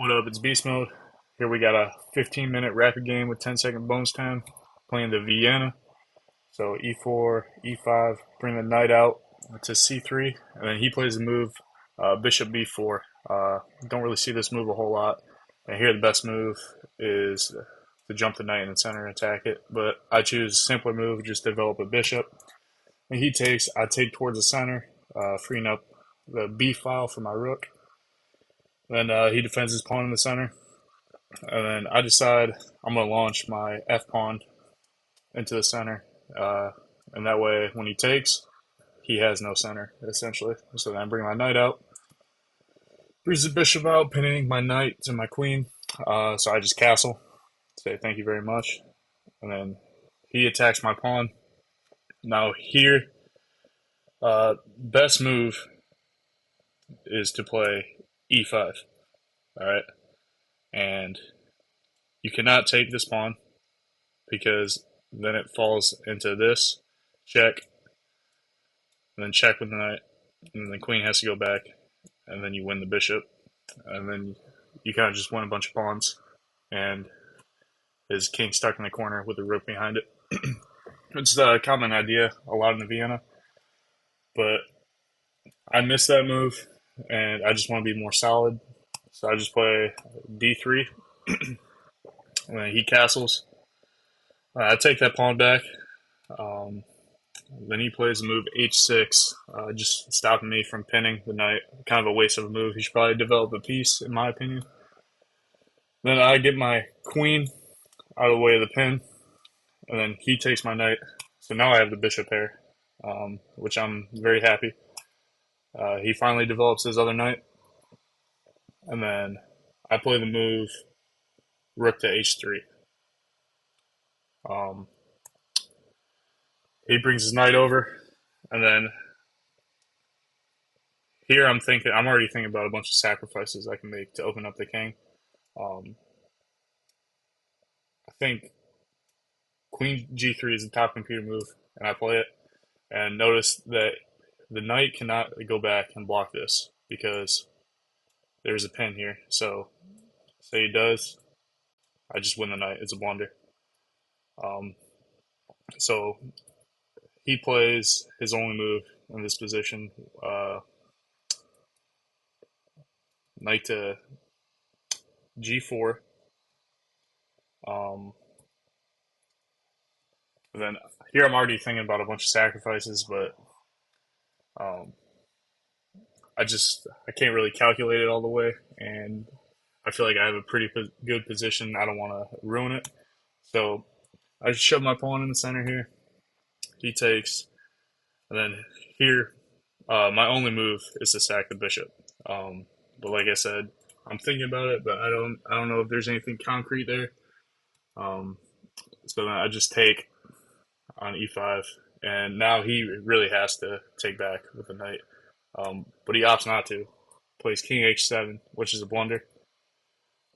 What up? It's Beast Mode. Here we got a 15-minute rapid game with 10-second bonus time playing the Vienna. So e4, e5, bring the knight out to c3, and then he plays the move bishop b4. Don't really see this move a whole lot. And here the best move is to jump the knight in the center and attack it. But I choose a simpler move, just develop a bishop. And he takes, I take towards the center, freeing up the b file for my rook. Then he defends his pawn in the center. And then I decide I'm going to launch my f pawn into the center. And that way, when he takes, he has no center, essentially. So then I bring my knight out. Brings the bishop out, pinning my knight to my queen. So I just castle, say thank you very much. And then he attacks my pawn. Now here, best move is to play e5. Alright? And you cannot take this pawn because then it falls into this, check, and then check with the knight, and then the queen has to go back, and then you win the bishop, and then you kind of just win a bunch of pawns, and his king stuck in the corner with the rook behind it. It's a common idea a lot in the Vienna, but I missed that move, and I just want to be more solid, so I just play d3, and then he castles. I take that pawn back. Then he plays the move h6, just stopping me from pinning the knight. Kind of a waste of a move. He should probably develop a piece, in my opinion. Then I get my queen out of the way of the pin, and then he takes my knight. So now I have the bishop pair, which I'm very happy. He finally develops his other knight, and then I play the move rook to h3. He brings his knight over, and then here I'm already thinking about a bunch of sacrifices I can make to open up the king. I think queen g3 is the top computer move, and I play it. And notice that the knight cannot go back and block this because there's a pin here. So, say he does, I just win the knight. It's a blunder. So he plays his only move in this position, knight to g4. Then here I'm already thinking about a bunch of sacrifices, but I can't really calculate it all the way, and I feel like I have a pretty good position. I don't want to ruin it, so I just shove my pawn in the center here. He takes, and then here, my only move is to sack the bishop. But like I said, I'm thinking about it, but I don't know if there's anything concrete there. So then I just take on e5, and now he really has to take back with the knight. But he opts not to. Plays king h7, which is a blunder.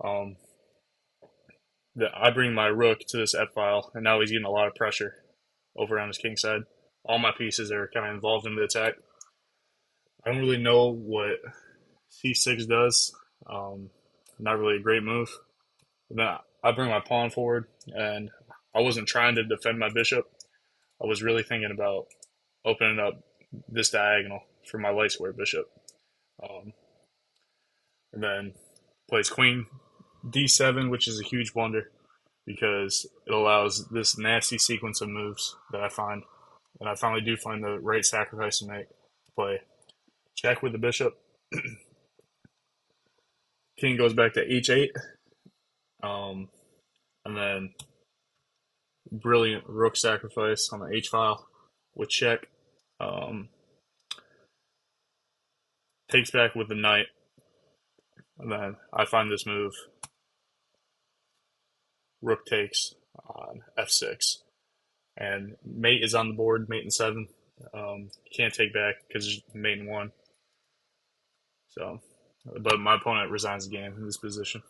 I bring my rook to this f file, and now he's getting a lot of pressure over on his king side. All my pieces are kind of involved in the attack. I don't really know what c6 does. Not really a great move. But then I bring my pawn forward, and I wasn't trying to defend my bishop. I was really thinking about opening up this diagonal for my light square bishop. And then plays queen d7, which is a huge blunder because it allows this nasty sequence of moves that I find. And I finally do find the right sacrifice to make. Play check with the bishop. King goes back to h8. And then brilliant rook sacrifice on the h file with check. Takes back with the knight. And then I find this move. Rook takes on f6. And mate is on the board, mate in 7. Can't take back because mate in 1. So, but my opponent resigns the game in this position.